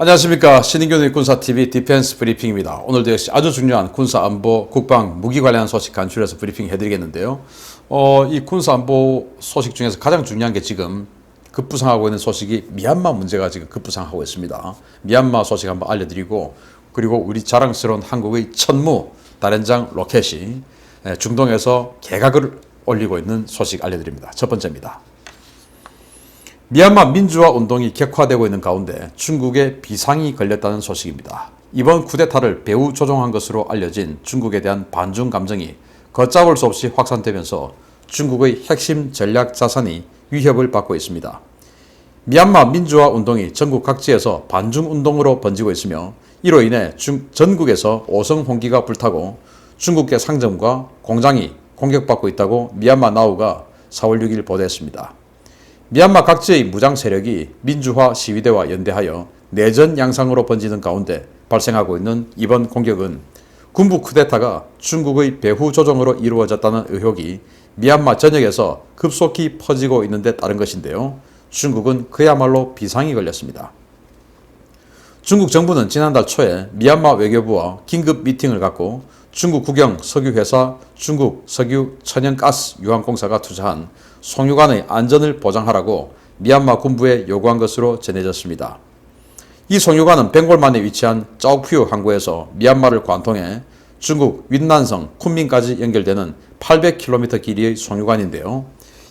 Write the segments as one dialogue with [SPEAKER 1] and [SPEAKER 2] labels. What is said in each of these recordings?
[SPEAKER 1] 안녕하십니까. 신인교의 군사TV 디펜스 브리핑입니다. 오늘도 역시 아주 중요한 군사안보, 국방, 무기 관련 소식 간추려서 브리핑 해드리겠는데요. 이 군사안보 소식 중에서 가장 중요한 게 지금 급부상하고 있는 소식이 미얀마 문제가 지금 급부상하고 있습니다. 미얀마 소식 한번 알려드리고, 그리고 우리 자랑스러운 한국의 천무 다련장 로켓이 중동에서 개각을 올리고 있는 소식 알려드립니다. 첫 번째입니다. 미얀마 민주화 운동이 격화되고 있는 가운데 중국에 비상이 걸렸다는 소식입니다. 이번 쿠데타를 배후 조종한 것으로 알려진 중국에 대한 반중 감정이 걷잡을 수 없이 확산되면서 중국의 핵심 전략 자산이 위협을 받고 있습니다. 미얀마 민주화 운동이 전국 각지에서 반중 운동으로 번지고 있으며 이로 인해 전국에서 오성 홍기가 불타고 중국계 상점과 공장이 공격받고 있다고 미얀마 나우가 4월 6일 보도했습니다. 미얀마 각지의 무장 세력이 민주화 시위대와 연대하여 내전 양상으로 번지는 가운데 발생하고 있는 이번 공격은 군부 쿠데타가 중국의 배후 조종으로 이루어졌다는 의혹이 미얀마 전역에서 급속히 퍼지고 있는 데 따른 것인데요. 중국은 그야말로 비상이 걸렸습니다. 중국 정부는 지난달 초에 미얀마 외교부와 긴급 미팅을 갖고 중국 국영 석유회사 중국 석유 천연가스 유한공사가 투자한 송유관의 안전을 보장하라고 미얀마 군부에 요구한 것으로 전해졌습니다. 이 송유관은 벵골만에 위치한 짜오푸유 항구에서 미얀마를 관통해 중국 윈난성 쿤민까지 연결되는 800km 길이의 송유관인데요.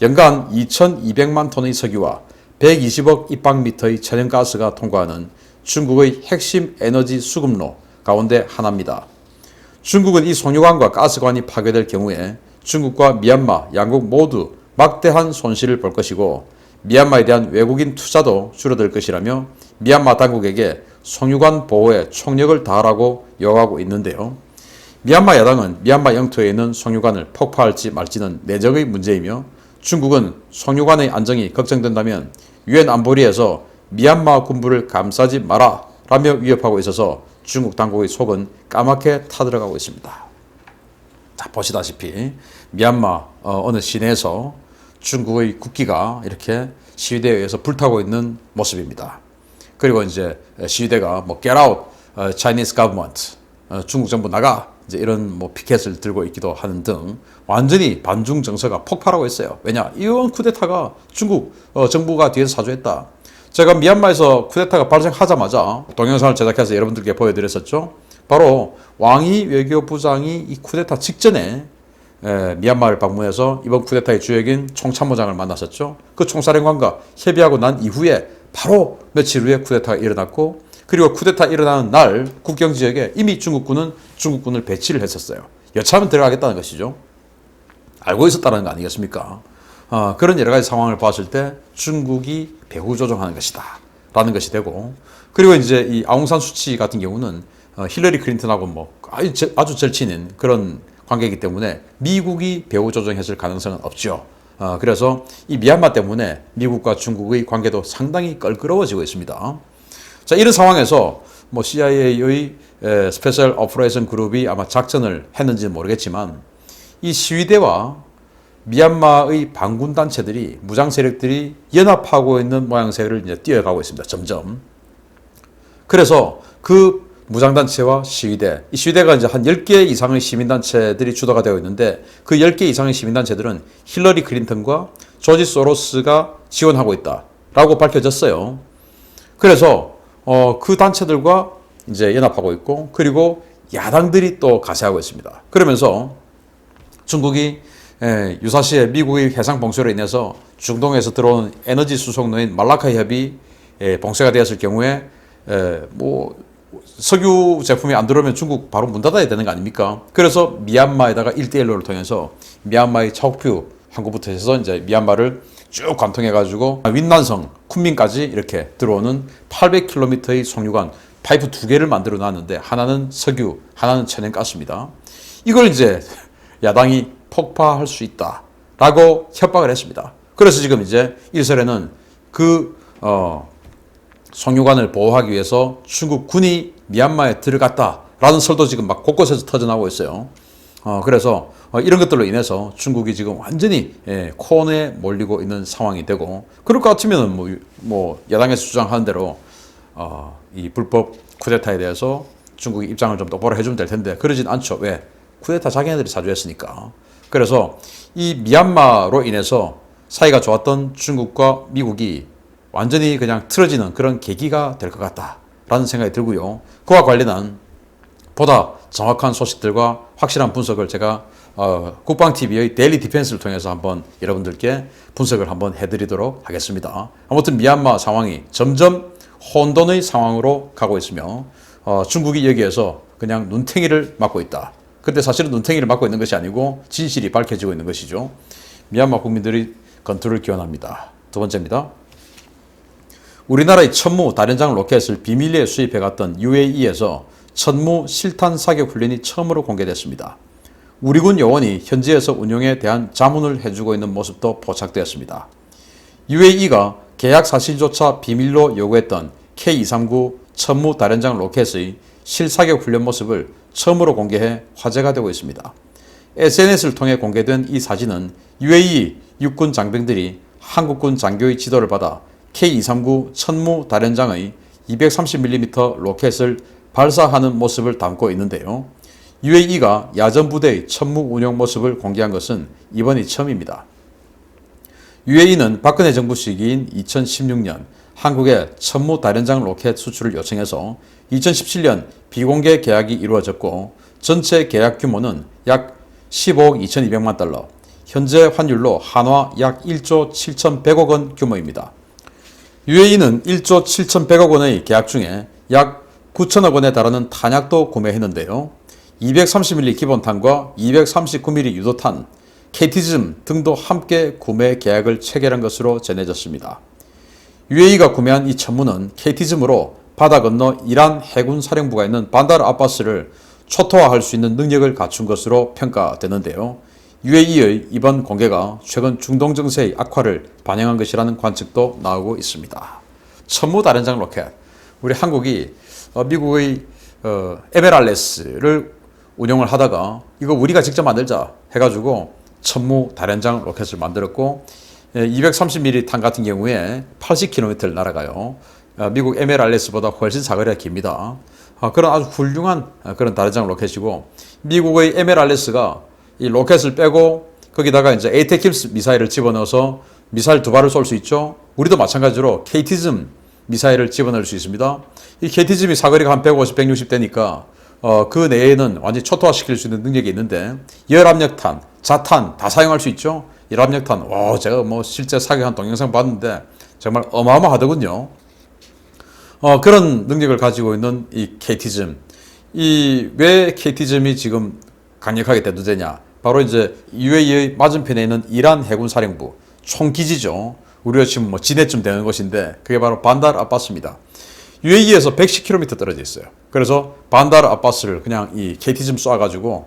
[SPEAKER 1] 연간 2200만 톤의 석유와 120억 입방미터의 천연가스가 통과하는 중국의 핵심 에너지 수급로 가운데 하나입니다. 중국은 이 송유관과 가스관이 파괴될 경우에 중국과 미얀마 양국 모두 막대한 손실을 볼 것이고 미얀마에 대한 외국인 투자도 줄어들 것이라며 미얀마 당국에게 송유관 보호에 총력을 다하라고 요구하고 있는데요. 미얀마 야당은 미얀마 영토에 있는 송유관을 폭파할지 말지는 내적의 문제이며 중국은 송유관의 안정이 걱정된다면 유엔 안보리에서 미얀마 군부를 감싸지 마라 라며 위협하고 있어서 중국 당국의 속은 까맣게 타들어가고 있습니다. 자, 보시다시피 미얀마 어느 시내에서 중국의 국기가 이렇게 시위대에 의해서 불타고 있는 모습입니다. 그리고 이제 시위대가 Get out, Chinese government, 중국 정부 나가, 이제 이런 피켓을 들고 있기도 하는 등 완전히 반중 정서가 폭발하고 있어요. 왜냐? 이번 쿠데타가 중국 정부가 뒤에서 사주했다. 제가 미얀마에서 쿠데타가 발생하자마자 동영상을 제작해서 여러분들께 보여드렸었죠. 바로 왕이 외교부장이 이 쿠데타 직전에 미얀마를 방문해서 이번 쿠데타의 주역인 총참모장을 만났었죠. 그 총사령관과 협의하고 난 이후에 바로 며칠 후에 쿠데타가 일어났고, 그리고 쿠데타 일어나는 날 국경지역에 이미 중국군을 배치를 했었어요. 여차하면 들어가겠다는 것이죠. 알고 있었다는 거 아니겠습니까? 그런 여러 가지 상황을 봤을 때 중국이 배후 조종하는 것이다 라는 것이 되고, 그리고 이제 이 아웅산 수치 같은 경우는 힐러리 클린턴하고 아주 절친인 그런 관계이기 때문에 미국이 배후 조종했을 가능성은 없죠. 그래서 이 미얀마 때문에 미국과 중국의 관계도 상당히 껄끄러워지고 있습니다. 자, 이런 상황에서 CIA의 스페셜 오퍼레이션 그룹이 아마 작전을 했는지는 모르겠지만 이 시위대와 미얀마의 반군 단체들이, 무장 세력들이 연합하고 있는 모양새를 이제 띄어가고 있습니다. 점점. 그래서 그 무장단체와 시위대, 이 시위대가 이제 한 10개 이상의 시민단체들이 주도가 되어 있는데 그 10개 이상의 시민단체들은 힐러리 클린턴과 조지 소로스가 지원하고 있다라고 밝혀졌어요. 그래서 그 단체들과 이제 연합하고 있고, 그리고 야당들이 또 가세하고 있습니다. 그러면서 중국이 유사시에 미국의 해상 봉쇄로 인해서 중동에서 들어온 에너지 수송로인 말라카 협이 봉쇄가 되었을 경우에 석유 제품이 안 들어오면 중국 바로 문 닫아야 되는 거 아닙니까? 그래서 미얀마에다가 1대1로를 통해서 미얀마의 차오푸 항구부터 해서 이제 미얀마를 쭉 관통해가지고 윈난성, 쿤민까지 이렇게 들어오는 800km의 송유관 파이프 2개를 만들어 놨는데 하나는 석유, 하나는 천연가스입니다. 이걸 이제 야당이 폭파할 수 있다라고 협박을 했습니다. 그래서 지금 이제 일설에는 그 송유관을 보호하기 위해서 중국 군이 미얀마에 들어갔다라는 설도 지금 막 곳곳에서 터져나오고 있어요. 그래서 이런 것들로 인해서 중국이 지금 완전히 코너에 몰리고 있는 상황이 되고, 그럴 것 같으면 야당에서 주장하는 대로 이 불법 쿠데타에 대해서 중국이 입장을 좀 똑바로 해주면 될 텐데 그러진 않죠. 왜? 쿠데타 자기네들이 사주했으니까. 그래서 이 미얀마로 인해서 사이가 좋았던 중국과 미국이 완전히 그냥 틀어지는 그런 계기가 될 것 같다라는 생각이 들고요. 그와 관련한 보다 정확한 소식들과 확실한 분석을 제가 국방TV의 데일리 디펜스를 통해서 한번 여러분들께 분석을 한번 해드리도록 하겠습니다. 아무튼 미얀마 상황이 점점 혼돈의 상황으로 가고 있으며 중국이 여기에서 그냥 눈탱이를 맞고 있다. 근데 사실은 눈탱이를 맞고 있는 것이 아니고 진실이 밝혀지고 있는 것이죠. 미얀마 국민들이 건투를 기원합니다. 두 번째입니다. 우리나라의 천무 다련장 로켓을 비밀리에 수입해갔던 UAE에서 천무 실탄 사격 훈련이 처음으로 공개됐습니다. 우리 군 요원이 현지에서 운용에 대한 자문을 해주고 있는 모습도 포착되었습니다. UAE가 계약 사실조차 비밀로 요구했던 K239 천무 다련장 로켓의 실사격 훈련 모습을 처음으로 공개해 화제가 되고 있습니다. SNS를 통해 공개된 이 사진은 UAE 육군 장병들이 한국군 장교의 지도를 받아 K239 천무 다련장의 230mm 로켓을 발사하는 모습을 담고 있는데요. UAE가 야전부대의 천무 운용 모습을 공개한 것은 이번이 처음입니다. UAE는 박근혜 정부 시기인 2016년 한국에 천무 다련장 로켓 수출을 요청해서 2017년 비공개 계약이 이루어졌고 전체 계약 규모는 약 15억 2200만 달러, 현재 환율로 한화 약 1조 7100억 원 규모입니다. UAE는 1조 7100억 원의 계약 중에 약 9천억 원에 달하는 탄약도 구매했는데요. 230mm 기본탄과 239mm 유도탄, KT즘 등도 함께 구매 계약을 체결한 것으로 전해졌습니다. UAE가 구매한 이 천무는 KT즘으로 바다 건너 이란 해군 사령부가 있는 반다르 아바스를 초토화할 수 있는 능력을 갖춘 것으로 평가되는데요. UAE의 이번 공개가 최근 중동 정세의 악화를 반영한 것이라는 관측도 나오고 있습니다. 천무 다련장 로켓, 우리 한국이 미국의 에메랄레스를 운영을 하다가 이거 우리가 직접 만들자 해가지고 천무 다련장 로켓을 만들었고 230mm 탄 같은 경우에 80km를 날아가요. 미국 에메랄레스보다 훨씬 사거리가 깁니다. 그런 아주 훌륭한 그런 다련장 로켓이고 미국의 에메랄레스가 이 로켓을 빼고 거기다가 이제 에이테킴스 미사일을 집어넣어서 미사일 두 발을 쏠 수 있죠. 우리도 마찬가지로 KT즘 미사일을 집어넣을 수 있습니다. 이 KT즘이 사거리가 한 150, 160 되니까 그 내에는 완전히 초토화시킬 수 있는 능력이 있는데 열압력탄, 자탄 다 사용할 수 있죠. 열압력탄, 제가 뭐 실제 사격한 동영상 봤는데 정말 어마어마하더군요. 그런 능력을 가지고 있는 이 KT즘, 왜 KT즘이 지금 강력하게 대두되냐? 바로 이제 UAE의 맞은편에 있는 이란 해군 사령부 총기지죠. 우리가 지금 뭐 진해쯤 되는 곳인데 그게 바로 반다르 아바스입니다. UAE에서 110km 떨어져 있어요. 그래서 반다르 아바스를 그냥 이 KT즘 쏴가지고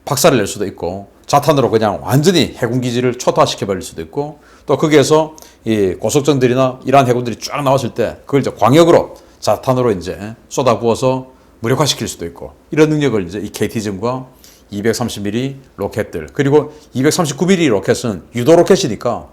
[SPEAKER 1] 박살을 낼 수도 있고 자탄으로 그냥 완전히 해군기지를 초토화시켜버릴 수도 있고 또 거기에서 이 고속정들이나 이란 해군들이 쫙 나왔을 때 그걸 이제 광역으로 자탄으로 이제 쏟아부어서 무력화시킬 수도 있고 이런 능력을 이제 이 KT즘과 230mm 로켓들 그리고 239mm 로켓은 유도 로켓이니까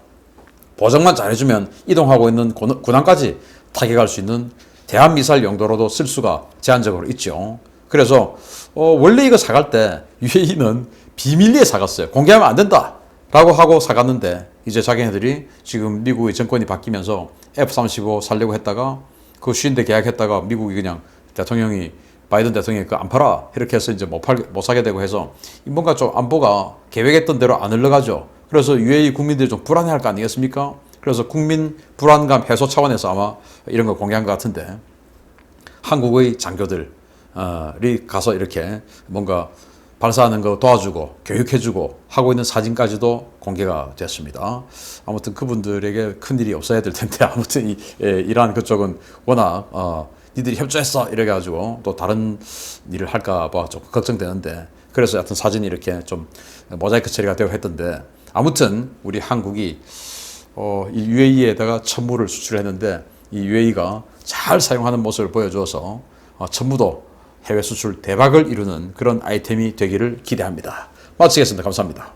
[SPEAKER 1] 보정만 잘해주면 이동하고 있는 군함까지 타격할 수 있는 대한미사일 용도로도 쓸 수가 제한적으로 있죠. 그래서 원래 이거 사갈 때 UAE는 비밀리에 사갔어요. 공개하면 안 된다 라고 하고 사갔는데 이제 자기네들이 지금 미국의 정권이 바뀌면서 F-35 살려고 했다가 그 50대 계약했다가 미국이 그냥 대통령이 바이든 대통령이 그 안 팔아 이렇게 해서 이제 못 사게 되고 해서 뭔가 좀 안보가 계획했던 대로 안 흘러가죠. 그래서 UAE 국민들이 좀 불안해할 거 아니겠습니까? 그래서 국민 불안감 해소 차원에서 아마 이런 걸 공개한 것 같은데 한국의 장교들이 가서 이렇게 뭔가 발사하는 거 도와주고 교육해주고 하고 있는 사진까지도 공개가 됐습니다. 아무튼 그분들에게 큰일이 없어야 될 텐데 아무튼 이란 그쪽은 워낙 니들이 협조했어 이래가지고 또 다른 일을 할까 봐 좀 걱정되는데 그래서 여하튼 사진이 이렇게 좀 모자이크 처리가 되고 했던데 아무튼 우리 한국이 이 UAE에다가 천무를 수출했는데 이 UAE가 잘 사용하는 모습을 보여줘서 천무도 해외 수출 대박을 이루는 그런 아이템이 되기를 기대합니다. 마치겠습니다. 감사합니다.